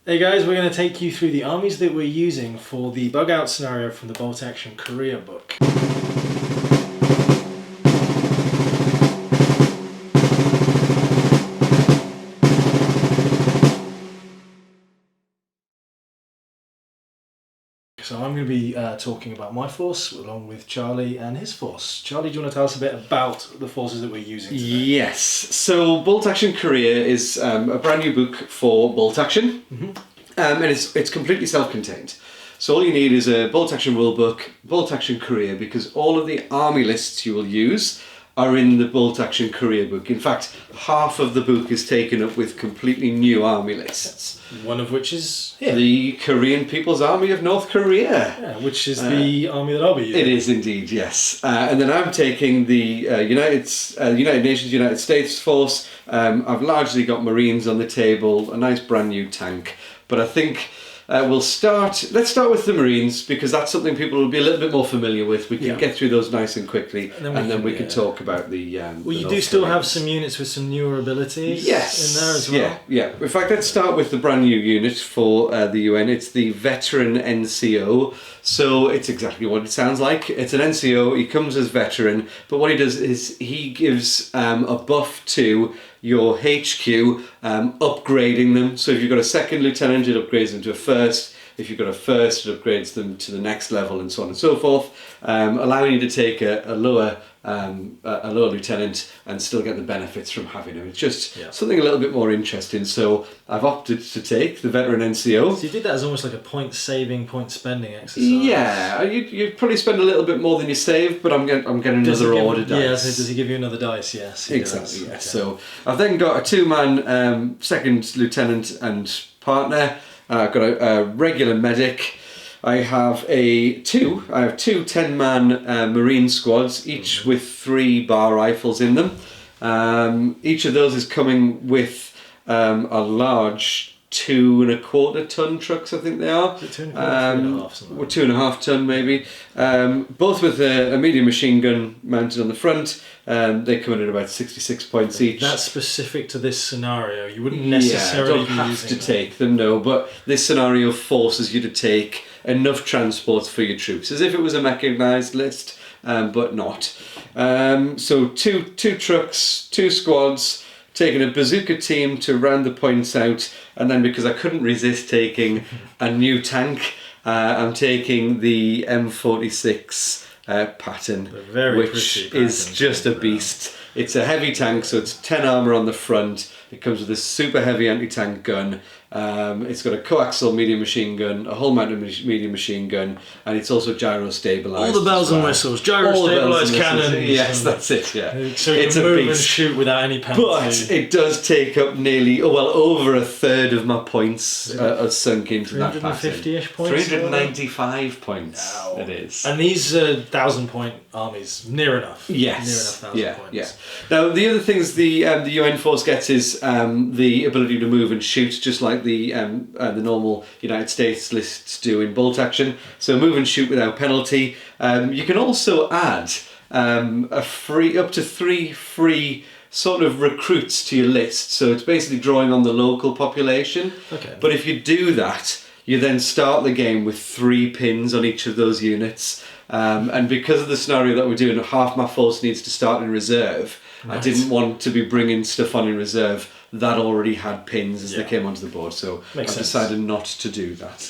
Hey guys, we're going to take you through the armies that we're using for the bug out scenario from the Bolt Action Korea book. So I'm going to be talking about my force along with Charlie and his force. Charlie, do you want to tell us a bit about the forces that we're using today? Yes, so Bolt Action Korea is a brand new book for Bolt Action, and it's completely self-contained. So all you need is a Bolt Action rulebook, Bolt Action Korea, because all of the army lists you will use are in the Bolt Action Korea book. In fact, half of the book is taken up with completely new army lists. One of which is here. The Korean People's Army of North Korea. Yeah, which is the army that I'll be using. It is indeed, yes. And then I'm taking the United Nations, United States force. I've largely got Marines on the table, a nice brand new tank. But I think let's start with the Marines, because that's something people will be a little bit more familiar with. We can get through those nice and quickly, and then we can talk about the well, you do still have some units with some newer abilities in there as well. Yeah. In fact, let's start with the brand new unit for the UN. It's the Veteran NCO. So it's exactly what it sounds like. It's an NCO, he comes as veteran, but what he does is he gives a buff to your HQ, upgrading them. So if you've got a second lieutenant, it upgrades them to a first. If you've got a first, it upgrades them to the next level, and so on and so forth, allowing you to take a lower lieutenant and still get the benefits from having him. It's just something a little bit more interesting. So I've opted to take the Veteran NCO. So you did that as almost like a point saving, point spending exercise. Yeah, you'd probably spend a little bit more than you save, but I'm getting another order dice. Yeah, so does he give you another dice? Yes. Exactly, yes. Okay. So I've then got a two-man second lieutenant and partner. I've got a regular medic. I have two 10-man Marine squads, each with 3 bar rifles in them. Each of those is coming with a large 2.25 ton trucks, I think they are. 2.5, or 2.5 ton maybe. Both with a medium machine gun mounted on the front. They come in at about 66 points each. That's specific to this scenario. You wouldn't necessarily don't have to take them, no. But this scenario forces you to take enough transports for your troops, as if it was a mechanised list, but not. So two trucks, 2 squads, taking a bazooka team to round the points out, and then because I couldn't resist taking a new tank, I'm taking the M46 pattern, which is just a beast. It's a heavy tank, so it's 10 armour on the front. It comes with a super heavy anti-tank gun. It's got a coaxial medium machine gun, a whole mounted medium machine gun, and it's also gyro stabilised. All the bells and whistles, gyro stabilised cannons. Yes, that's it. Yeah, so you can move and shoot without any penalty. But it does take up nearly, over a third of my points are sunk into that pattern. 350-ish points. 395 points. Wow. It is. And these 1,000-point armies, near enough. Yes. Near enough 1,000 points. Yeah. Now the other things the UN force gets is the ability to move and shoot, just like the normal United States lists do in Bolt Action. So move and shoot without penalty. You can also add up to 3 free sort of recruits to your list. So it's basically drawing on the local population. Okay. But if you do that, you then start the game with 3 pins on each of those units. And because of the scenario that we're doing, half my force needs to start in reserve. Right. I didn't want to be bringing stuff on in reserve that already had pins as they came onto the board, so I've decided not to do that.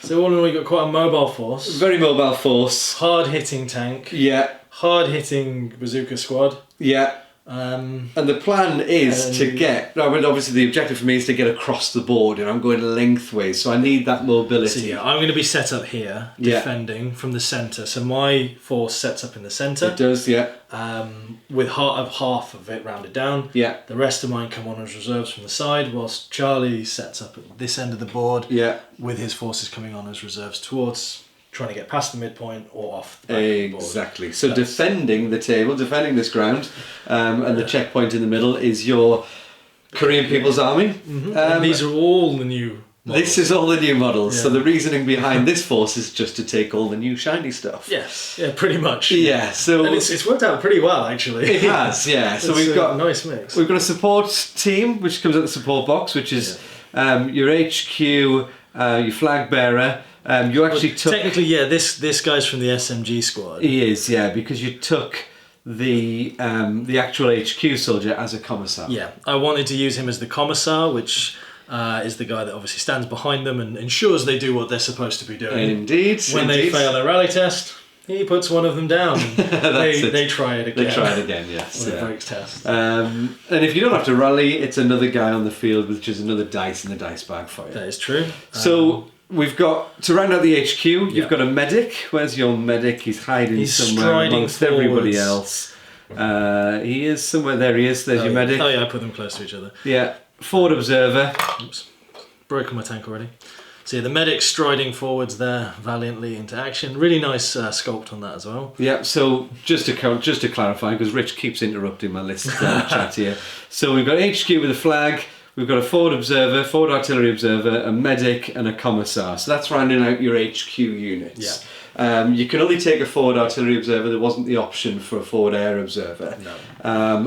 So all in all, we've got quite a mobile force. Very mobile force. Hard-hitting tank. Yeah. Hard-hitting bazooka squad. Yeah. And the plan is to get, obviously the objective for me is to get across the board, and I'm going lengthways, so I need that mobility. So I'm going to be set up here, defending from the centre. So my force sets up in the centre. It does, yeah. With half of it rounded down. Yeah. The rest of mine come on as reserves from the side, whilst Charlie sets up at this end of the board. Yeah. With his forces coming on as reserves towards trying to get past the midpoint or off the back of the board. Exactly. So defending the table, defending this ground, and the checkpoint in the middle is your Korean People's Army. And these are all the new models. This is all the new models. So the reasoning behind this force is just to take all the new shiny stuff. Yes. Yeah, pretty much. Yeah. So and it's worked out pretty well, actually. It has. Yeah. So we've got a nice mix. We've got a support team which comes out the support box, which is your HQ, your flag bearer. You actually took... Technically, yeah, this guy's from the SMG squad. He is, yeah, because you took the actual HQ soldier as a commissar. Yeah, I wanted to use him as the commissar, which is the guy that obviously stands behind them and ensures they do what they're supposed to be doing. Indeed. When they fail their rally test, he puts one of them down. They try it again. They try it again, yes. When it breaks test. And if you don't have to rally, it's another guy on the field, which is another dice in the dice bag for you. That is true. So we've got, to round out the HQ, you've got a medic. Where's your medic? He's hiding somewhere amongst everybody else. He is somewhere. There he is. There's your medic. Oh yeah, I put them close to each other. Yeah. Forward observer. Oops. Broken my tank already. So yeah, the medic's striding forwards there valiantly into action. Really nice sculpt on that as well. Yeah, so just to clarify, because Rich keeps interrupting my list chat here. So we've got HQ with a flag, we've got a forward observer, forward artillery observer, a medic and a commissar. So that's rounding out your HQ units. Yeah. You can only take a forward artillery observer. There wasn't the option for a forward air observer. No.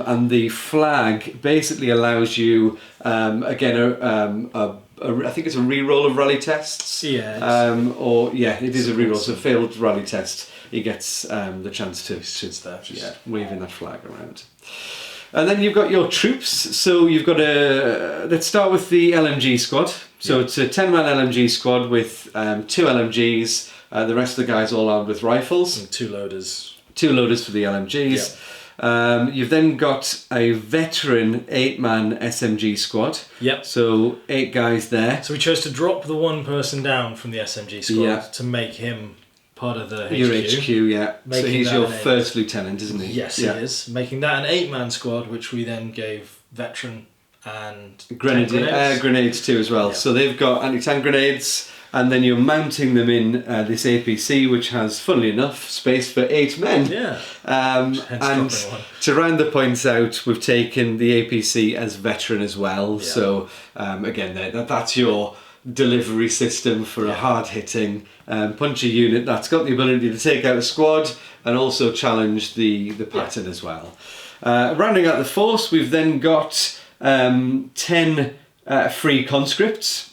And the flag basically allows you, again, I think it's a re-roll of rally tests. Yeah. It is a re-roll. So failed rally test, he gets the chance to waving that flag around. And then you've got your troops. So you've got let's start with the Lmg squad. So it's a 10-man Lmg squad with 2 LMGs. The rest of the guys all armed with rifles. And 2 loaders. 2 loaders for the LMGs. Yeah. You've then got a veteran 8-man SMG squad. Yep. So 8 guys there. So we chose to drop the one person down from the SMG squad to make him part of the HQ. Your HQ, yeah. So he's your first 8. lieutenant, isn't he? Yes, he is. Making that an 8-man squad, which we then gave veteran and grenades too as well. Yeah. So they've got anti-tank grenades. And then you're mounting them in this APC, which has, funnily enough, space for 8 men. Yeah. And to round the points out, we've taken the APC as veteran as well. Yeah. So again, that's your delivery system for a hard-hitting, punchy unit that's got the ability to take out a squad and also challenge the pattern as well. Rounding out the force, we've then got 10 free conscripts.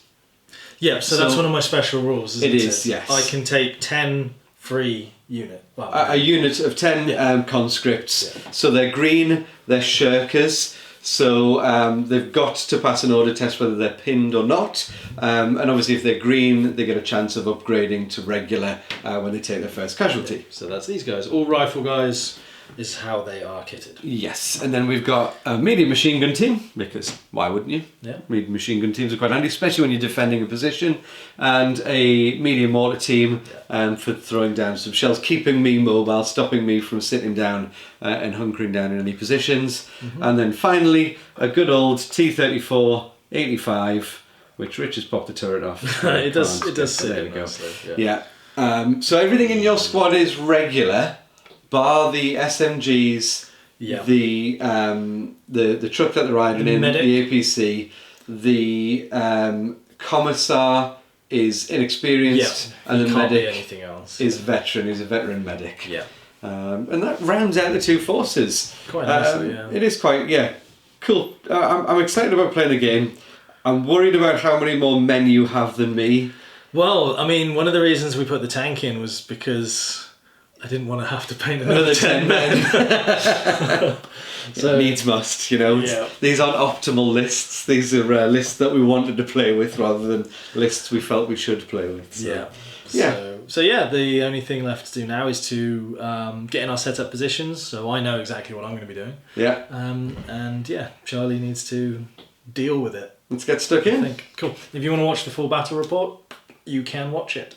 Yeah, so that's one of my special rules, isn't it? It is, yes. I can take 10 free unit. Well, a unit of 10 conscripts. Yeah. So they're green, they're shirkers, so they've got to pass an order test whether they're pinned or not. And obviously if they're green, they get a chance of upgrading to regular when they take their first casualty. Yeah. So that's these guys. All rifle guys is how they are kitted. Yes, and then we've got a medium machine gun team, because why wouldn't you? Yeah. Medium machine gun teams are quite handy, especially when you're defending a position, and a medium mortar team for throwing down some shells, keeping me mobile, stopping me from sitting down and hunkering down in any positions. Mm-hmm. And then finally, a good old T-34 85, which Rich has popped the turret off. It does sit. There we go. Nicely, yeah. So everything in your squad is regular, bar the SMGs, the truck that they're riding in, medic. the APC, the commissar is inexperienced, and the medic is veteran. He's a veteran medic. Yeah. And that rounds out the 2 forces. Quite nicely, yeah. It is quite, cool. I'm excited about playing the game. I'm worried about how many more men you have than me. Well, I mean, one of the reasons we put the tank in was because I didn't want to have to paint another 10 men. So needs must, These aren't optimal lists. These are lists that we wanted to play with rather than lists we felt we should play with. So. So the only thing left to do now is to get in our setup positions. So I know exactly what I'm going to be doing. Yeah. Charlie needs to deal with it. Let's get stuck in. Cool. If you want to watch the full battle report, you can watch it.